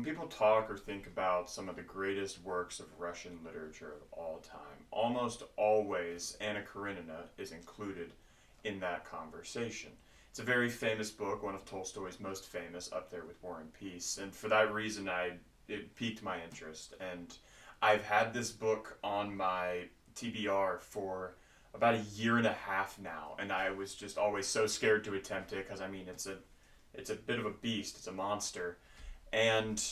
people talk or think about some of the greatest works of Russian literature of all time, almost always Anna Karenina is included in that conversation. It's a very famous book, one of Tolstoy's most famous, up there with War and Peace, and for that reason it piqued my interest. And I've had this book on my TBR for about a year and a half now, and I was just always so scared to attempt it because I mean it's a bit of a beast, it's a monster, and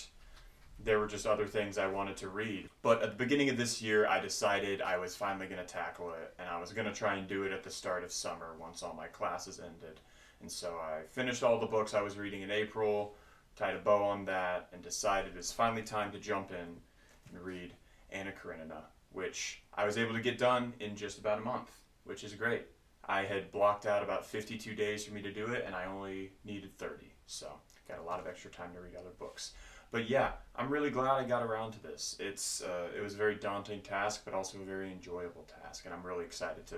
there were just other things I wanted to read. But at the beginning of this year, I decided I was finally going to tackle it, and I was going to try and do it at the start of summer once all my classes ended. And so I finished all the books I was reading in April, tied a bow on that, and decided it's finally time to jump in and read Anna Karenina, which I was able to get done in just about a month, which is great. I had blocked out about 52 days for me to do it, and I only needed 30, so got a lot of extra time to read other books. But yeah, I'm really glad I got around to this. It was a very daunting task, but also a very enjoyable task, and I'm really excited to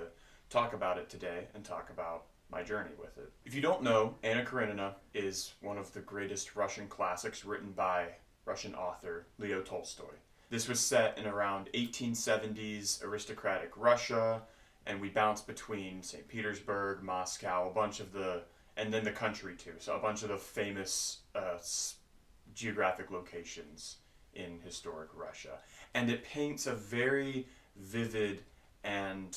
talk about it today and talk about my journey with it. If you don't know, Anna Karenina is one of the greatest Russian classics written by Russian author Leo Tolstoy. This was set in around 1870s aristocratic Russia, and we bounced between St. Petersburg, Moscow, and then the country too, so a bunch of the famous geographic locations in historic Russia. And it paints a very vivid and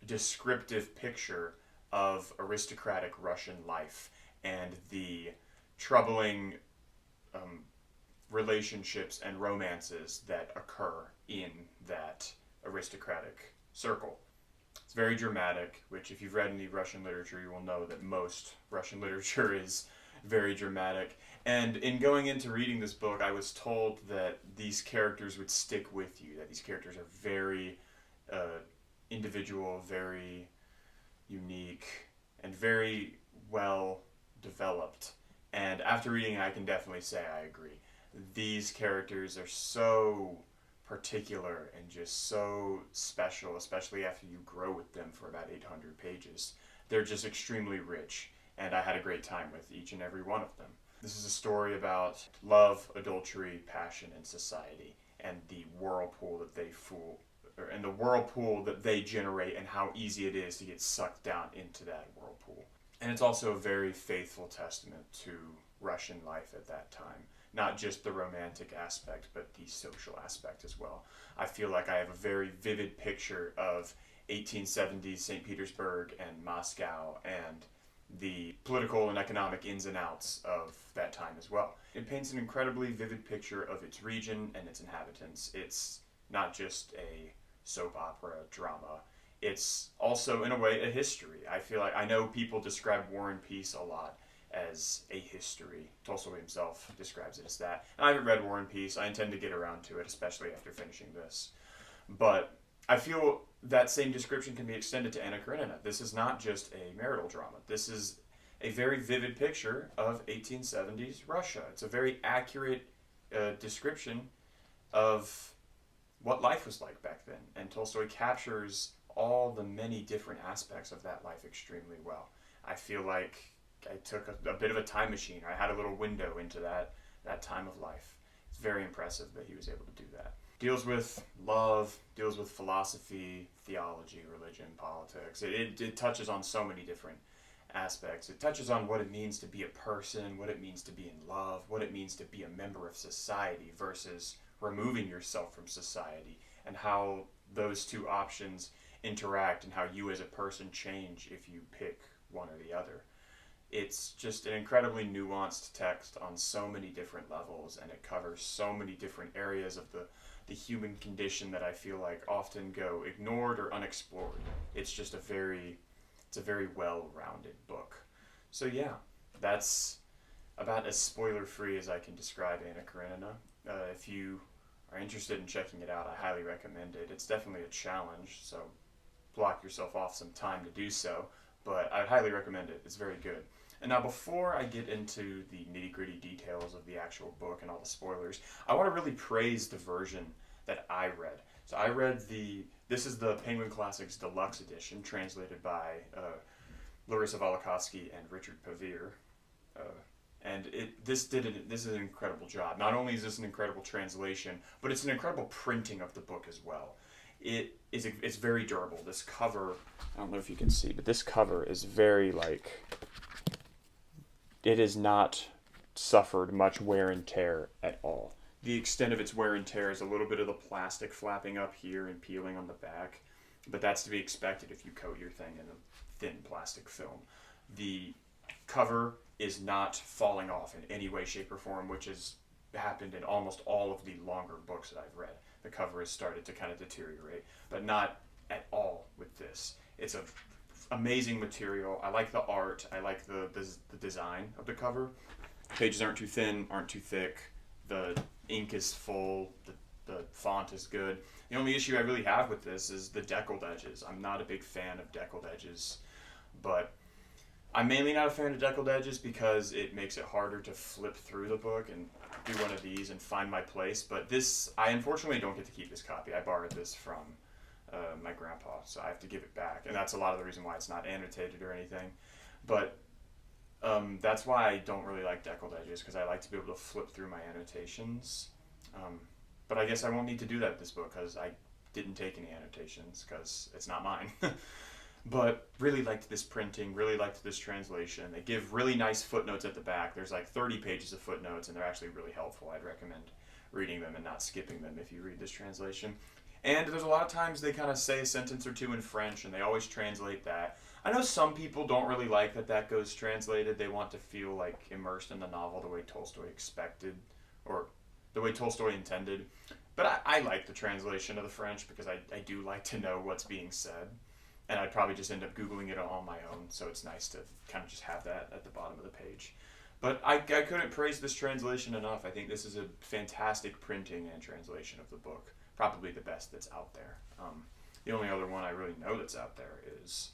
descriptive picture of aristocratic Russian life and the troubling relationships and romances that occur in that aristocratic circle. It's very dramatic, which if you've read any Russian literature, you will know that most Russian literature is very dramatic. And in going into reading this book, I was told that these characters would stick with you, that these characters are very individual, very unique, and very well developed. And after reading it, I can definitely say I agree. These characters are so particular and just so special, especially after you grow with them for about 800 pages. They're just extremely rich, and I had a great time with each and every one of them. This is a story about love, adultery, passion, and society, and the whirlpool that they generate, and how easy it is to get sucked down into that whirlpool. And it's also a very faithful testament to Russian life at that time. Not just the romantic aspect, but the social aspect as well. I feel like I have a very vivid picture of 1870s St. Petersburg and Moscow and the political and economic ins and outs of that time as well. It paints an incredibly vivid picture of its region and its inhabitants. It's not just a soap opera drama. It's also, in a way, a history. I feel like I know people describe War and Peace a lot as a history. Tolstoy himself describes it as that. And I haven't read War and Peace. I intend to get around to it, especially after finishing this. But I feel that same description can be extended to Anna Karenina. This is not just a marital drama. This is a very vivid picture of 1870s Russia. It's a very accurate description of what life was like back then. And Tolstoy captures all the many different aspects of that life extremely well. I feel like I took a bit of a time machine. I had a little window into that time of life. It's very impressive that he was able to do that. Deals with love, deals with philosophy, theology, religion, politics. It touches on so many different aspects. It touches on what it means to be a person, what it means to be in love, what it means to be a member of society versus removing yourself from society, and how those two options interact and how you as a person change if you pick one or the other. It's just an incredibly nuanced text on so many different levels, and it covers so many different areas of the human condition that I feel like often go ignored or unexplored. It's a very well-rounded book. So yeah, that's about as spoiler-free as I can describe Anna Karenina. If you are interested in checking it out, I highly recommend it. It's definitely a challenge, so block yourself off some time to do so, but I'd highly recommend it. It's very good. And now before I get into the nitty-gritty details of the actual book and all the spoilers, I want to really praise the version that I read. So I read this is the Penguin Classics Deluxe Edition, translated by Larissa Volikovsky and Richard Pavir. And this is an incredible job. Not only is this an incredible translation, but it's an incredible printing of the book as well. It's very durable. This cover, I don't know if you can see, but this cover is very it has not suffered much wear and tear at all. The extent of its wear and tear is a little bit of the plastic flapping up here and peeling on the back, but that's to be expected if you coat your thing in a thin plastic film. The cover is not falling off in any way, shape, or form, which has happened in almost all of the longer books that I've read. The cover has started to kind of deteriorate, but not at all with this. It's an amazing material. I like the art. I like the design of the cover. Pages aren't too thin, aren't too thick. The ink is full. The font is good. The only issue I really have with this is the deckled edges. I'm not a big fan of deckled edges, but I'm mainly not a fan of deckled edges because it makes it harder to flip through the book and do one of these and find my place. But this, I unfortunately don't get to keep this copy. I borrowed this from my grandpa, so I have to give it back. And that's a lot of the reason why it's not annotated or anything. But that's why I don't really like deckled edges, because I like to be able to flip through my annotations. But I guess I won't need to do that with this book because I didn't take any annotations because it's not mine. But really liked this printing, really liked this translation. They give really nice footnotes at the back. There's like 30 pages of footnotes, and they're actually really helpful. I'd recommend reading them and not skipping them if you read this translation. And there's a lot of times they kind of say a sentence or two in French, and they always translate that. I know some people don't really like that goes translated. They want to feel like immersed in the novel the way Tolstoy expected, or the way Tolstoy intended. But I like the translation of the French because I do like to know what's being said. And I'd probably just end up Googling it on my own, so it's nice to kind of just have that at the bottom of the page. But I couldn't praise this translation enough. I think this is a fantastic printing and translation of the book. Probably the best that's out there. The only other one I really know that's out there is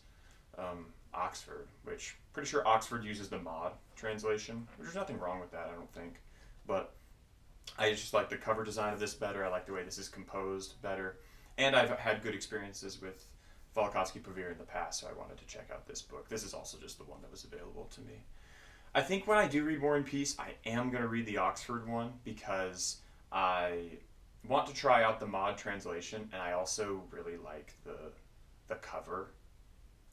Oxford, which pretty sure Oxford uses the mod translation. There's nothing wrong with that, I don't think. But I just like the cover design of this better. I like the way this is composed better. And I've had good experiences with Volokhonsky-Pavir in the past, so I wanted to check out this book. This is also just the one that was available to me. I think when I do read War and Peace, I am going to read the Oxford one because I want to try out the mod translation, and I also really like the cover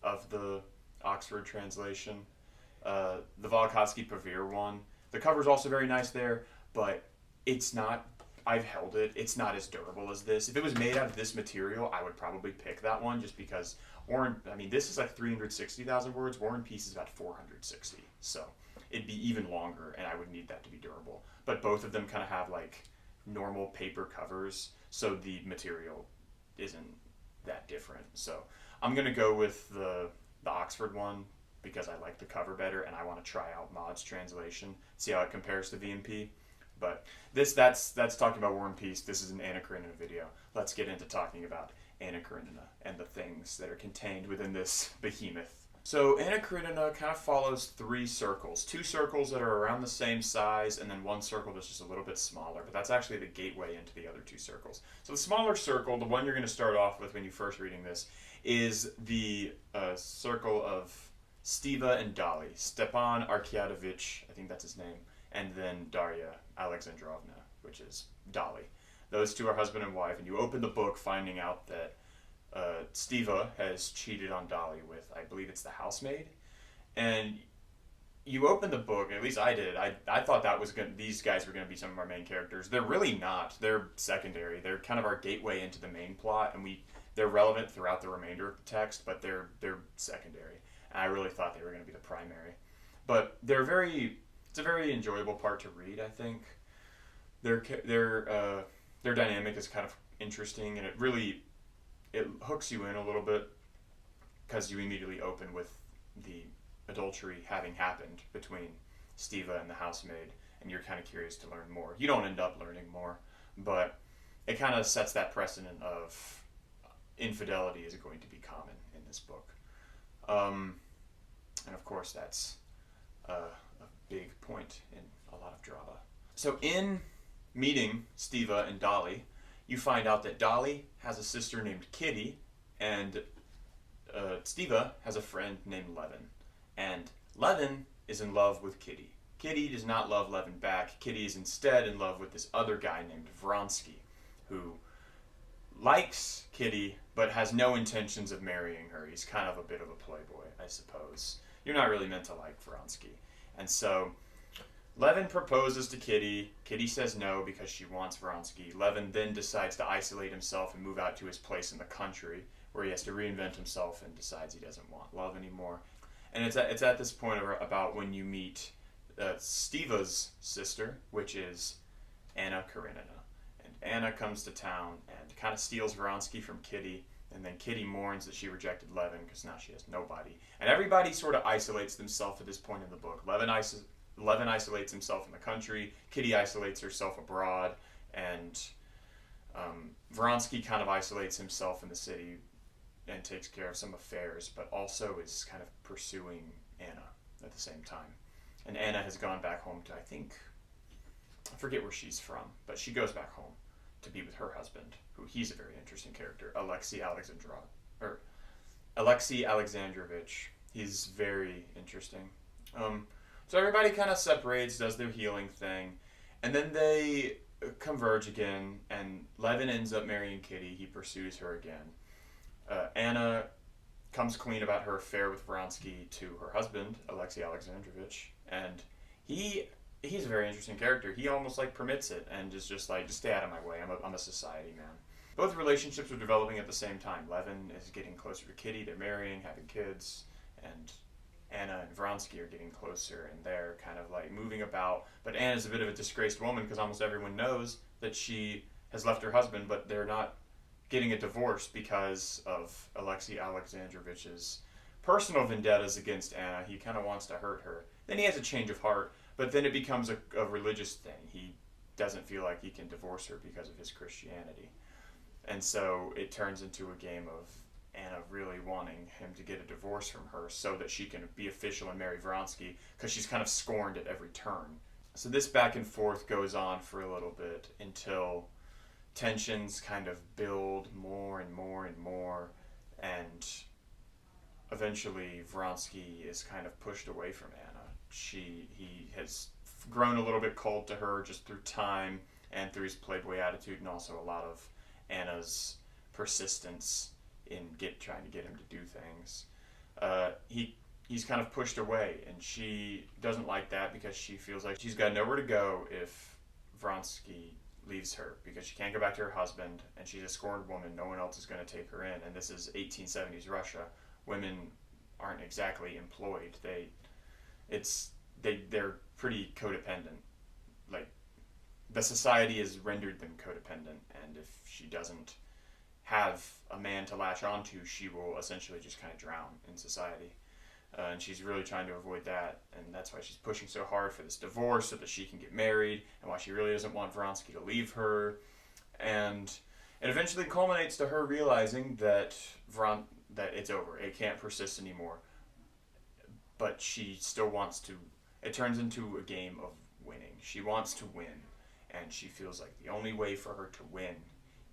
of the Oxford translation. The Volokhonsky-Pavir one, the cover is also very nice there, but it's not, I've held it, it's not as durable as this. If it was made out of this material, I would probably pick that one just because this is like 360,000 words. War and Peace is about 460, so it'd be even longer, and I would need that to be durable. But both of them kind of have like normal paper covers, so the material isn't that different. So I'm gonna go with the Oxford one because I like the cover better, and I want to try out Mod's translation, see how it compares to VMP. But that's talking about War and Peace. This is an Anna Karenina video. Let's get into talking about Anna Karenina and the things that are contained within this behemoth. So Anna Karenina kind of follows three circles. Two circles that are around the same size, and then one circle that's just a little bit smaller, but that's actually the gateway into the other two circles. So the smaller circle, the one you're going to start off with when you're first reading this, is the circle of Stiva and Dali. Stepan Arkadyevich, I think that's his name, and then Darya Alexandrovna, which is Dali. Those two are husband and wife, and you open the book finding out that Stiva has cheated on Dali with, I believe it's the housemaid. And you open the book, at least I did, I thought these guys were going to be some of our main characters. They're really not. They're secondary. They're kind of our gateway into the main plot, and they're relevant throughout the remainder of the text, but they're secondary. And I really thought they were going to be the primary. But it's a very enjoyable part to read, I think. Their dynamic is kind of interesting, and it hooks you in a little bit because you immediately open with the adultery having happened between Stiva and the housemaid, and you're kind of curious to learn more. You don't end up learning more, but it kind of sets that precedent of infidelity is going to be common in this book. And of course, that's a big point in a lot of drama. So in meeting Stiva and Dali, you find out that Dali has a sister named Kitty, and Stiva has a friend named Levin. And Levin is in love with Kitty. Kitty does not love Levin back. Kitty is instead in love with this other guy named Vronsky, who likes Kitty but has no intentions of marrying her. He's kind of a bit of a playboy, I suppose. You're not really meant to like Vronsky. And so Levin proposes to Kitty. Kitty says no because she wants Vronsky. Levin then decides to isolate himself and move out to his place in the country where he has to reinvent himself and decides he doesn't want love anymore. And it's at this point about when you meet Steva's sister, which is Anna Karenina. And Anna comes to town and kind of steals Vronsky from Kitty. And then Kitty mourns that she rejected Levin because now she has nobody. And everybody sort of isolates themselves at this point in the book. Levin isolates himself in the country. Kitty isolates herself abroad. And Vronsky kind of isolates himself in the city and takes care of some affairs, but also is kind of pursuing Anna at the same time. And Anna has gone back home to, I forget where she's from, but she goes back home to be with her husband, who he's a very interesting character, Alexei Alexandrovich. He's very interesting. So everybody kind of separates, does their healing thing, and then they converge again, and Levin ends up marrying Kitty. He pursues her again. Anna comes clean about her affair with Vronsky to her husband, Alexei Alexandrovich, and he's a very interesting character. He almost permits it and is just stay out of my way. I'm a society man. Both relationships are developing at the same time. Levin is getting closer to Kitty. They're marrying, having kids, and Anna and Vronsky are getting closer, and they're kind of moving about. But Anna's a bit of a disgraced woman because almost everyone knows that she has left her husband, but they're not getting a divorce because of Alexei Alexandrovich's personal vendettas against Anna. He kind of wants to hurt her. Then he has a change of heart, but then it becomes a religious thing. He doesn't feel like he can divorce her because of his Christianity. And so it turns into a game of Anna really wanting him to get a divorce from her so that she can be official and marry Vronsky, because she's kind of scorned at every turn. So this back and forth goes on for a little bit until tensions kind of build more and more and more, and eventually Vronsky is kind of pushed away from Anna. He has grown a little bit cold to her just through time and through his playboy attitude, and also a lot of Anna's persistence in trying to get him to do things. He's kind of pushed away, and she doesn't like that because she feels like she's got nowhere to go if Vronsky leaves her, because she can't go back to her husband, and she's a scorned woman. No one else is going to take her in, and this is 1870s Russia. Women aren't exactly employed. They're pretty codependent. The society has rendered them codependent, and if she doesn't have a man to latch onto, she will essentially just kind of drown in society. And she's really trying to avoid that, and that's why she's pushing so hard for this divorce so that she can get married, and why she really doesn't want Vronsky to leave her. And it eventually culminates to her realizing that it's over. It can't persist anymore. But she still wants to. It turns into a game of winning. She wants to win, and she feels like the only way for her to win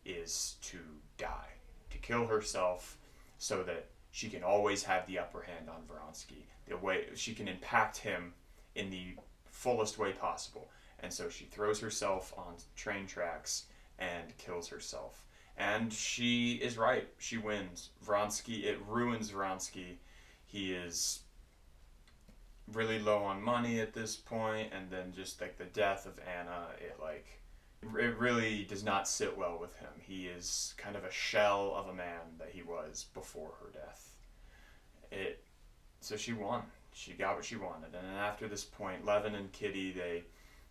is to die, to kill herself, so that she can always have the upper hand on Vronsky. The way she can impact him in the fullest way possible. And so she throws herself on train tracks and kills herself. And she is right. She wins. It ruins Vronsky. He is really low on money at this point, and then just the death of Anna, it really does not sit well with him. He is kind of a shell of a man that he was before her death. So she won. She got what she wanted. And then after this point, Levin and Kitty,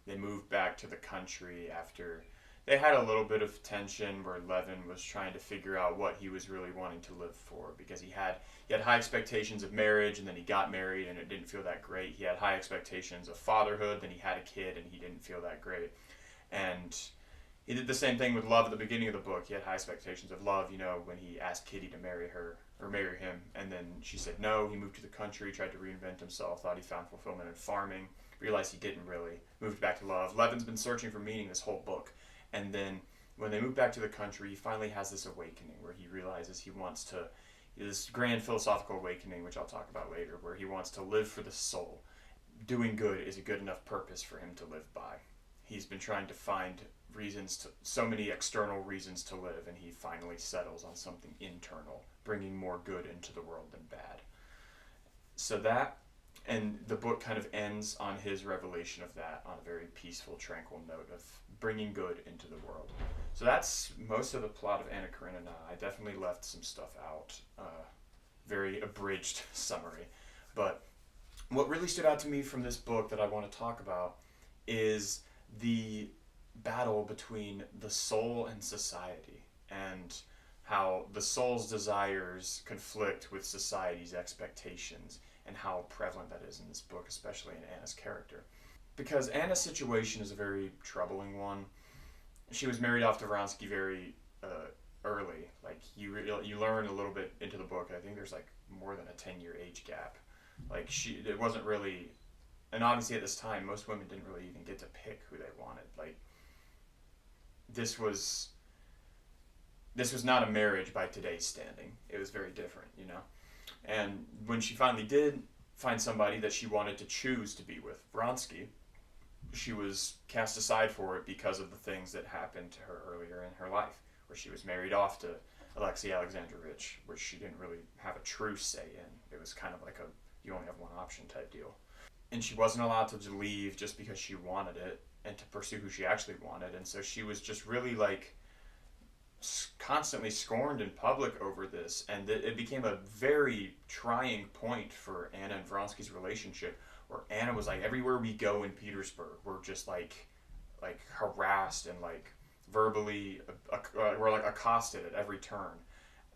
they moved back to the country after they had a little bit of tension where Levin was trying to figure out what he was really wanting to live for, because he had high expectations of marriage, and then he got married and it didn't feel that great. He had high expectations of fatherhood, then he had a kid and he didn't feel that great. And he did the same thing with love at the beginning of the book. He had high expectations of love, when he asked Kitty to marry him, and then she said no. He moved to the country, tried to reinvent himself, thought he found fulfillment in farming, realized he didn't really, moved back to love. Levin's been searching for meaning this whole book, and then when they move back to the country, he finally has this awakening where he realizes he wants to, this grand philosophical awakening, which I'll talk about later, where he wants to live for the soul. doing good is a good enough purpose for him to live by. He's been trying to find so many external reasons to live, and he finally settles on something internal, bringing more good into the world than bad. So that, and the book kind of ends on his revelation of that on a very peaceful, tranquil note of bringing good into the world. So that's most of the plot of Anna Karenina. I definitely left some stuff out. Very abridged summary. But what really stood out to me from this book that I want to talk about is the battle between the soul and society, and how the soul's desires conflict with society's expectations, and how prevalent that is in this book, especially in Anna's character. Because Anna's situation is a very troubling one. She was married off to Vronsky very early. Like, you learn a little bit into the book, I think there's like more than a 10-year age gap. Like, it wasn't really, and obviously at this time, most women didn't really even get to pick who they wanted. Like, this was not a marriage by today's standing. It was very different, you know? And when she finally did find somebody that she wanted to choose to be with, Vronsky, she was cast aside for it because of the things that happened to her earlier in her life, where she was married off to Alexei Alexandrovich, which she didn't really have a true say in. It was kind of like you only have one option type deal. And she wasn't allowed to leave just because she wanted it and to pursue who she actually wanted. And so she was just really like constantly scorned in public over this. And it became a very trying point for Anna and Vronsky's relationship, where Anna was like, everywhere we go in Petersburg, we're just like harassed and like verbally, we're like accosted at every turn.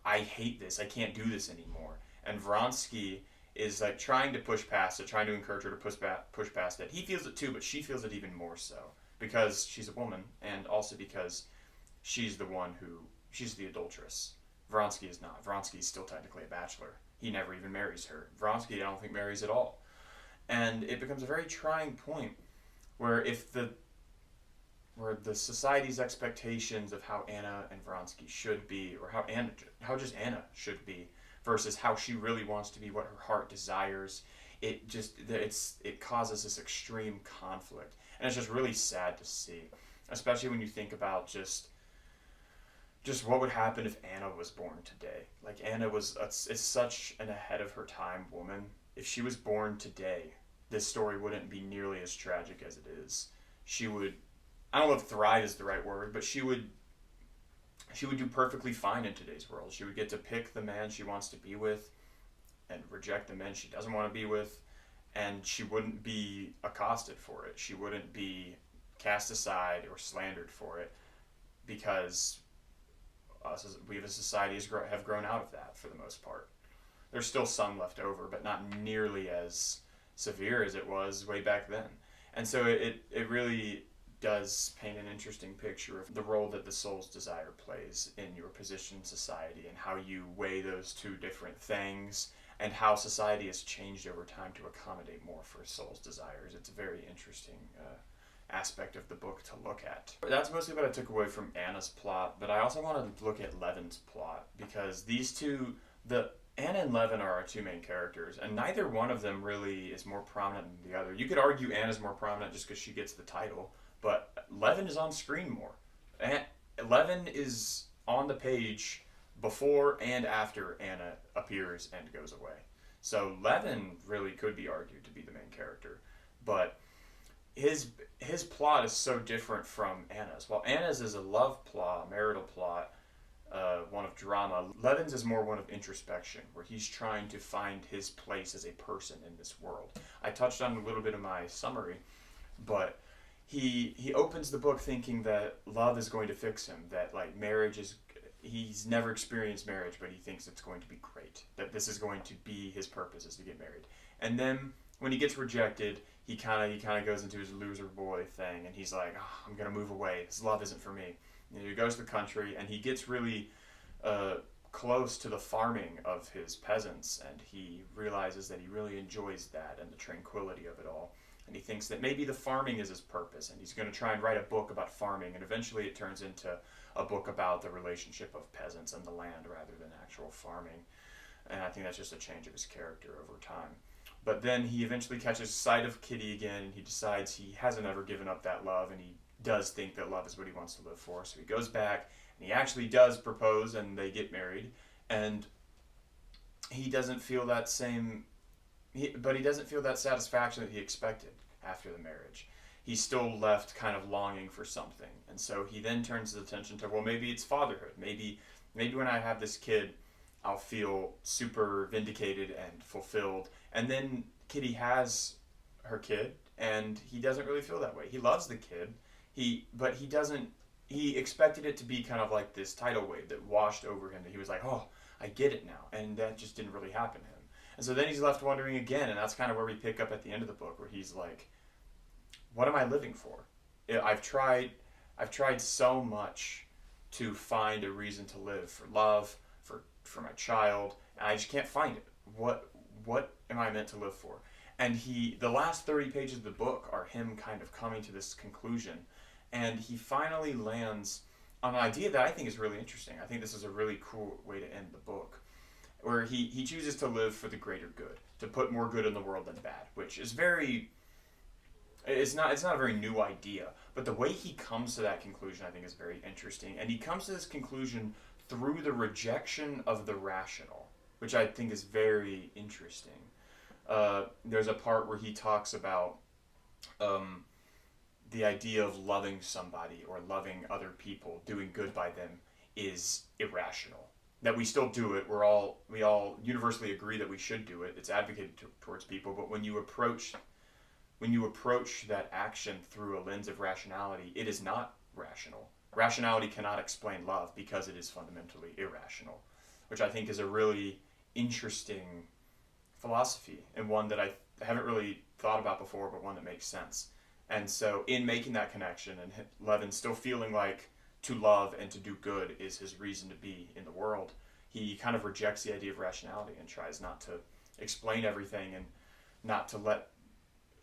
I hate this. I can't do this anymore. And Vronsky is like trying to push past it, trying to encourage her to push past it. He feels it too, but she feels it even more so because she's a woman, and also because she's the adulteress. Vronsky is not. Vronsky is still technically a bachelor. He never even marries her. Vronsky, I don't think, marries at all. And it becomes a very trying point where the society's expectations of how Anna and Vronsky should be, or how just Anna should be, versus how she really wants to be, what her heart desires, it causes this extreme conflict. And it's just really sad to see, especially when you think about just what would happen if Anna was born today. Like, Anna is such an ahead of her time woman. If she was born today, this story wouldn't be nearly as tragic as it is. She would, I don't know if thrive is the right word, but she would do perfectly fine in today's world. She would get to pick the man she wants to be with and reject the men she doesn't want to be with, and she wouldn't be accosted for it. She wouldn't be cast aside or slandered for it, because we as a society have grown out of that for the most part. There's still some left over, but not nearly as severe as it was way back then. And so it really does paint an interesting picture of the role that the soul's desire plays in your position in society, and how you weigh those two different things, and how society has changed over time to accommodate more for soul's desires. It's a very interesting aspect of the book to look at. That's mostly what I took away from Anna's plot, but I also wanted to look at Levin's plot, because these two, Anna and Levin are our two main characters, and neither one of them really is more prominent than the other. You could argue Anna's more prominent just because she gets the title, but Levin is on screen more. Levin is on the page before and after Anna appears and goes away. So Levin really could be argued to be the main character, but his plot is so different from Anna's. While Anna's is a love plot, a marital plot, one of drama, Levin's is more one of introspection, where he's trying to find his place as a person in this world. I touched on a little bit of my summary, but he opens the book thinking that love is going to fix him, that like he's never experienced marriage, but he thinks it's going to be great, that this is going to be his purpose, is to get married. And then when he gets rejected, he kind of goes into his loser boy thing, and he's like, oh, I'm going to move away. This love isn't for me. And he goes to the country, and he gets really close to the farming of his peasants, and he realizes that he really enjoys that and the tranquility of it all. And he thinks that maybe the farming is his purpose, and he's going to try and write a book about farming, and eventually it turns into a book about the relationship of peasants and the land rather than actual farming. And I think that's just a change of his character over time. But then he eventually catches sight of Kitty again, and he decides he hasn't ever given up that love, and he does think that love is what he wants to live for. So he goes back, and he actually does propose, and they get married. And he doesn't feel that same, but he doesn't feel that satisfaction that he expected after the marriage. He's still left kind of longing for something. And so he then turns his attention to, well, maybe it's fatherhood. Maybe when I have this kid, I'll feel super vindicated and fulfilled. And then Kitty has her kid, and he doesn't really feel that way. He loves the kid, but he doesn't. He expected it to be kind of like this tidal wave that washed over him. That he was like, oh, I get it now, and that just didn't really happen to him. And so then he's left wondering again, and that's kind of where we pick up at the end of the book, where he's like, what am I living for? I've tried so much to find a reason to live, for love, for my child, and I just can't find it. What am I meant to live for? And the last 30 pages of the book are him kind of coming to this conclusion, and he finally lands on an idea that I think is really interesting. I think this is a really cool way to end the book, where he chooses to live for the greater good, to put more good in the world than bad, which is it's not a very new idea, but the way he comes to that conclusion I think is very interesting. And he comes to this conclusion through the rejection of the rational, which I think is very interesting. There's a part where he talks about the idea of loving somebody or loving other people, doing good by them, is irrational. That we still do it. We all universally agree that we should do it. It's advocated towards people, but when you approach that action through a lens of rationality, it is not rational. Rationality cannot explain love because it is fundamentally irrational, which I think is a really interesting philosophy, and one that I haven't really thought about before, but one that makes sense. And so in making that connection, and Levin still feeling like to love and to do good is his reason to be in the world, he kind of rejects the idea of rationality and tries not to explain everything, and not to let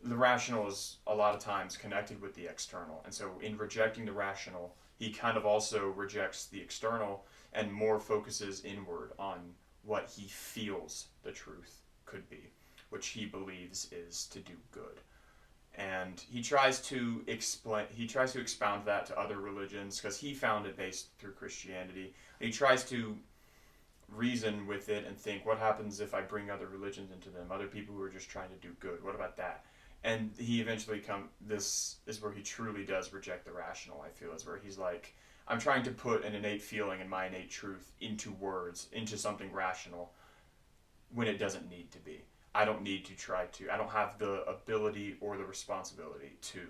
the rational is a lot of times connected with the external. And so in rejecting the rational, he kind of also rejects the external and more focuses inward on what he feels the truth could be, which he believes is to do good. And he tries to expound that to other religions, because he found it based through Christianity. He tries to reason with it and think, what happens if I bring other religions into them, other people who are just trying to do good? What about that? And he eventually this is where he truly does reject the rational, I feel, is where he's like, I'm trying to put an innate feeling and my innate truth into words, into something rational, when it doesn't need to be. I don't have the ability or the responsibility to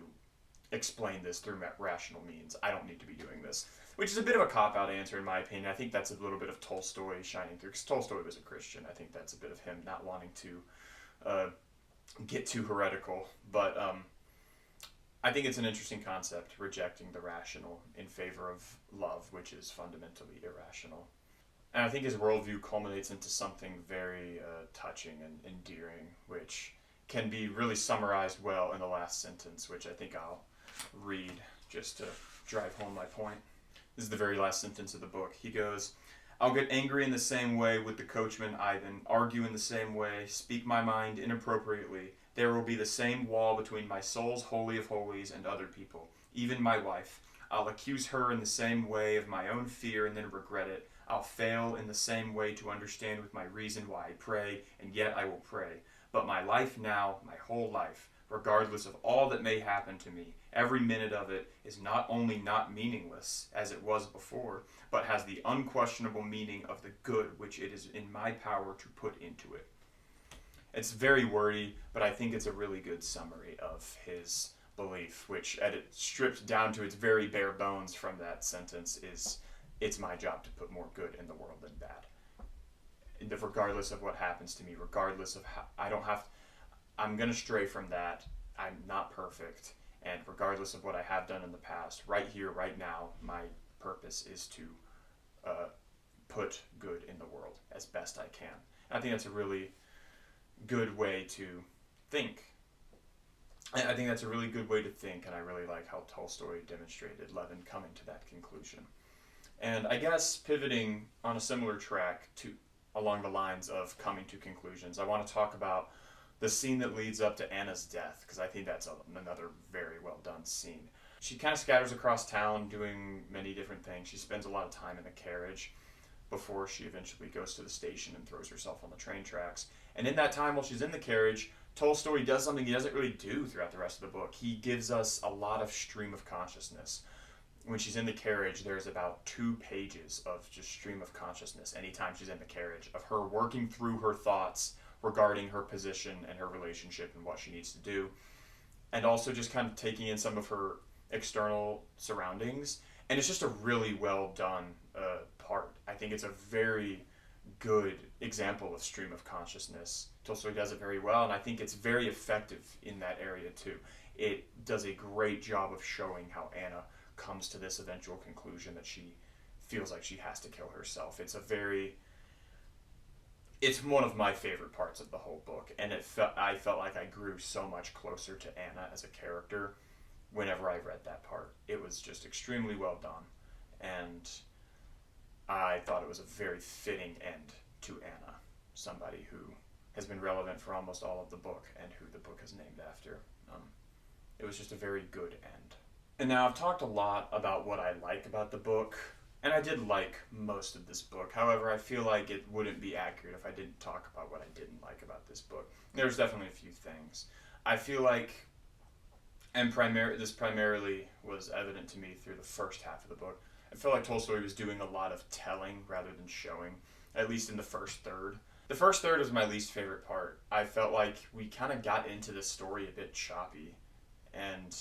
explain this through rational means. I don't need to be doing this. Which is a bit of a cop-out answer in my opinion. I think that's a little bit of Tolstoy shining through, because Tolstoy was a Christian. I think that's a bit of him not wanting to get too heretical. But I think it's an interesting concept, rejecting the rational in favor of love, which is fundamentally irrational. And I think his worldview culminates into something very touching and endearing, which can be really summarized well in the last sentence, which I think I'll read just to drive home my point. This is the very last sentence of the book. He goes, I'll get angry in the same way with the coachman Ivan, argue in the same way, speak my mind inappropriately. There will be the same wall between my soul's holy of holies and other people, even my wife. I'll accuse her in the same way of my own fear and then regret it. I'll fail in the same way to understand with my reason why I pray, and yet I will pray. But my life now, my whole life, regardless of all that may happen to me, every minute of it is not only not meaningless, as it was before, but has the unquestionable meaning of the good which it is in my power to put into it. It's very wordy, but I think it's a really good summary of his belief, which stripped down to its very bare bones from that sentence is, it's my job to put more good in the world than bad. Regardless of what happens to me, regardless of how, I'm going to stray from that. I'm not perfect. And regardless of what I have done in the past, right here, right now, my purpose is to put good in the world as best I can. And I think that's a really good way to think. I think that's a really good way to think, and I really like how Tolstoy demonstrated Levin coming to that conclusion. And I guess pivoting on a similar track along the lines of coming to conclusions, I want to talk about the scene that leads up to Anna's death, because I think that's another very well done scene. She kind of scatters across town doing many different things. She spends a lot of time in the carriage before she eventually goes to the station and throws herself on the train tracks. And in that time, while she's in the carriage, Tolstoy does something he doesn't really do throughout the rest of the book. He gives us a lot of stream of consciousness. When she's in the carriage, there's about 2 pages of just stream of consciousness anytime she's in the carriage, of her working through her thoughts regarding her position and her relationship and what she needs to do. And also just kind of taking in some of her external surroundings. And it's just a really well done part. I think it's a very good example of stream of consciousness. Tolstoy does it very well, and I think it's very effective in that area too. It does a great job of showing how Anna comes to this eventual conclusion that she feels like she has to kill herself. It's one of my favorite parts of the whole book, and I felt like I grew so much closer to Anna as a character whenever I read that part. It was just extremely well done, and I thought it was a very fitting end to Anna, somebody who has been relevant for almost all of the book and who the book is named after. It was just a very good end. And now I've talked a lot about what I like about the book, and I did like most of this book. However, I feel like it wouldn't be accurate if I didn't talk about what I didn't like about this book. There's definitely a few things. I feel like, and this primarily was evident to me through the first half of the book, I feel like Tolstoy was doing a lot of telling rather than showing, at least in the first third. The first third was my least favorite part. I felt like we kind of got into the story a bit choppy, and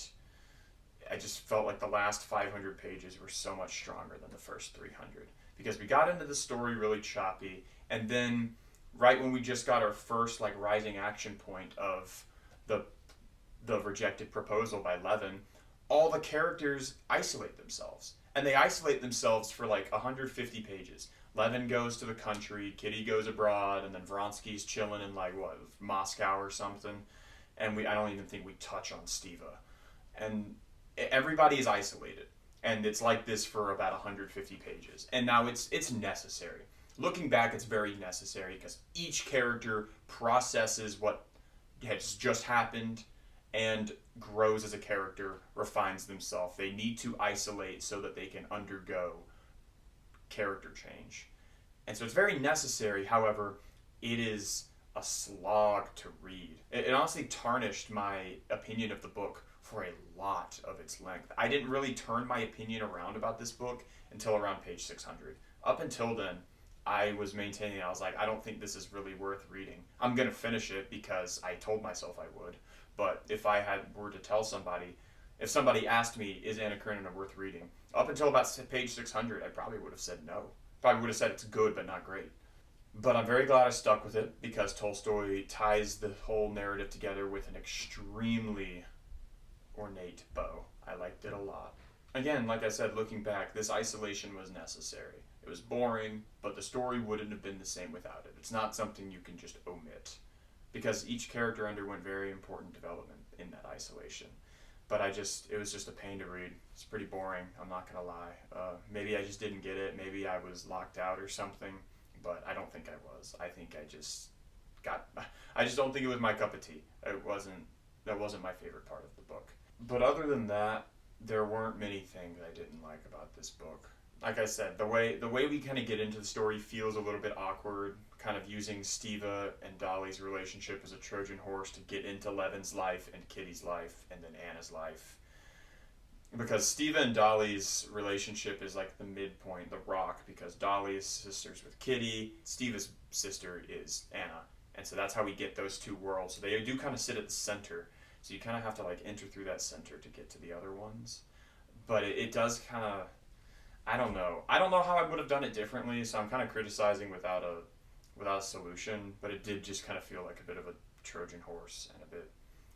I just felt like the last 500 pages were so much stronger than the first 300, because we got into the story really choppy, and then right when we just got our first like rising action point of the rejected proposal by Levin, all the characters isolate themselves. And they isolate themselves for like 150 pages. Levin goes to the country, Kitty goes abroad, and then Vronsky's chilling in like Moscow or something. And I don't even think we touch on Stiva. And everybody is isolated. And it's like this for about 150 pages. And now it's necessary. Looking back, it's very necessary because each character processes what has just happened and grows as a character, refines themselves. They need to isolate so that they can undergo character change. And so it's very necessary. However, it is a slog to read. It honestly tarnished my opinion of the book for a lot of its length. I didn't really turn my opinion around about this book until around page 600. Up until then, I was maintaining, I was like, I don't think this is really worth reading. I'm going to finish it because I told myself I would. But if I were to tell somebody, if somebody asked me, is Anna Karenina worth reading? Up until about page 600, I probably would have said no. Probably would have said it's good, but not great. But I'm very glad I stuck with it because Tolstoy ties the whole narrative together with an extremely ornate bow. I liked it a lot. Again, like I said, looking back, this isolation was necessary. It was boring, but the story wouldn't have been the same without it. It's not something you can just omit, because each character underwent very important development in that isolation. But it was just a pain to read. It's pretty boring, I'm not gonna lie. Maybe I just didn't get it, maybe I was locked out or something, but I don't think I was. I just don't think it was my cup of tea. That wasn't my favorite part of the book. But other than that, there weren't many things I didn't like about this book. Like I said, the way we kind of get into the story feels a little bit awkward, kind of using Stiva and Dolly's relationship as a Trojan horse to get into Levin's life and Kitty's life and then Anna's life. Because Stiva and Dolly's relationship is like the midpoint, the rock, because Dolly's sister's with Kitty, Stiva's sister is Anna. And so that's how we get those two worlds. So they do kind of sit at the center. So you kind of have to like enter through that center to get to the other ones. But it does kind of, I don't know how I would have done it differently, so I'm kind of criticizing without a solution, but it did just kind of feel like a bit of a Trojan horse and a bit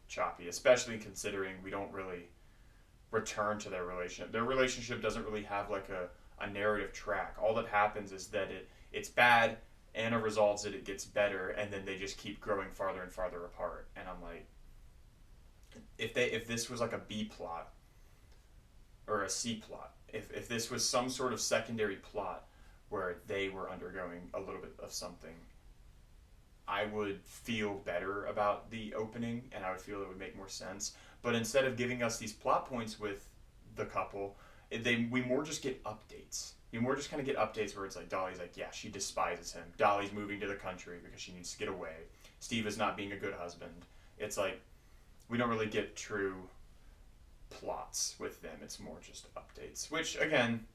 choppy, especially considering we don't really return to their relationship. Their relationship doesn't really have like a narrative track. All that happens is that it's bad, Anna resolves it, it gets better, and then they just keep growing farther and farther apart. And I'm like, if this was like a B plot or a C plot, if this was some sort of secondary plot where they were undergoing a little bit of something, I would feel better about the opening and I would feel it would make more sense. But instead of giving us these plot points with the couple, we more just get updates. You more just kind of get updates where it's like Dolly's like, yeah, she despises him. Dolly's moving to the country because she needs to get away. Steve is not being a good husband. It's like we don't really get true plots with them. It's more just updates, which again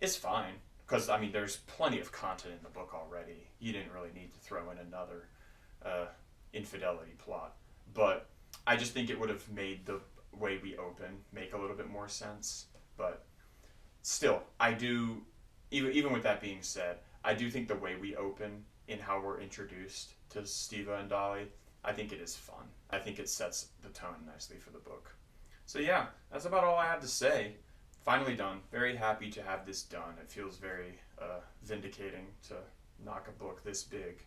is fine because I mean there's plenty of content in the book already. You didn't really need to throw in another infidelity plot, but I just think it would have made the way we open make a little bit more sense. But still, I do, even with that being said, I do think the way we open in how we're introduced to Stiva and Dolly, I think it is fun. I think it sets the tone nicely for the book. So yeah, that's about all I have to say. Finally done. Very happy to have this done. It feels very vindicating to knock a book this big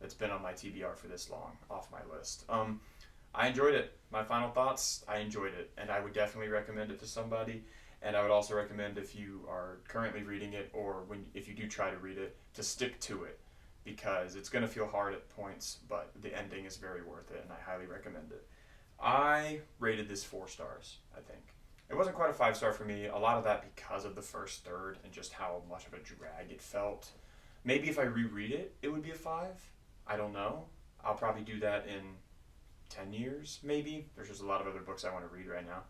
that's been on my TBR for this long off my list. I enjoyed it. My final thoughts, I enjoyed it, and I would definitely recommend it to somebody. And I would also recommend if you are currently reading it or if you do try to read it, to stick to it because it's going to feel hard at points, but the ending is very worth it, and I highly recommend it. I rated this 4 stars, I think. It wasn't quite a 5-star for me, a lot of that because of the first third and just how much of a drag it felt. Maybe if I reread it, it would be a 5. I don't know. I'll probably do that in 10 years, maybe. There's just a lot of other books I want to read right now.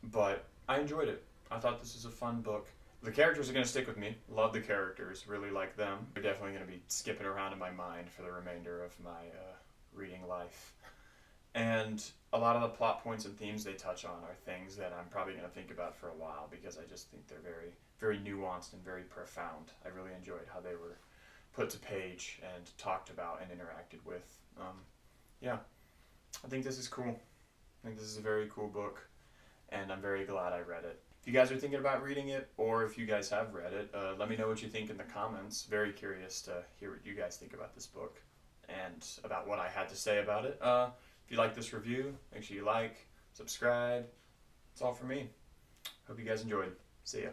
But I enjoyed it. I thought this was a fun book. The characters are going to stick with me. Love the characters. Really like them. They're definitely going to be skipping around in my mind for the remainder of my reading life. And a lot of the plot points and themes they touch on are things that I'm probably going to think about for a while because I just think they're very, very nuanced and very profound. I really enjoyed how they were put to page and talked about and interacted with. Yeah, I think this is cool. I think this is a very cool book, and I'm very glad I read it. If you guys are thinking about reading it, or if you guys have read it, let me know what you think in the comments. Very curious to hear what you guys think about this book and about what I had to say about it. If you like this review, make sure you like, subscribe. That's all for me. Hope you guys enjoyed. See ya.